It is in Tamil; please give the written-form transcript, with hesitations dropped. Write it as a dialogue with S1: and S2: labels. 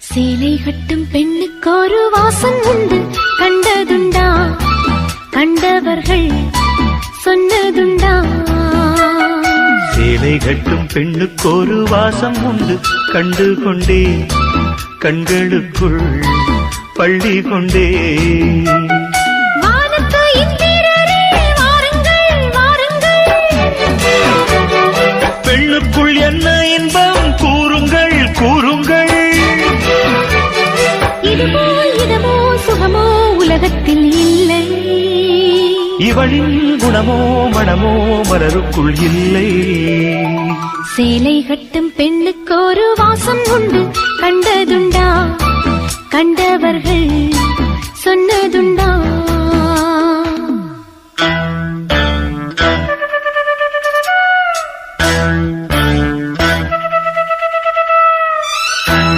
S1: சேலை கட்டும் பெண்ணுக்கு ஒரு வாசம் உண்டு, கண்டதுண்டா? கண்டவர்கள் சொன்னதுண்டா?
S2: சேலை கட்டும் பெண்ணுக்கு ஒரு வாசம் உண்டு, கண்டு கொண்டே கண்களுக்குள் பள்ளி கொண்டே. பெண்ணுக்குள் என்ன இன்பம் கூறுங்கள் கூறுங்கள்.
S1: இதுபோல் இதமோ சுகமோ உலகத்தில் இல்லை.
S2: இவளின் குணமோ மனமோ மலருக்குள் இல்லை.
S1: சேலை கட்டும் பெண்ணுக்கு ஒரு வாசம் உண்டு, கண்டதுண்டா? கண்டவர்கள் சொன்னதுண்டா?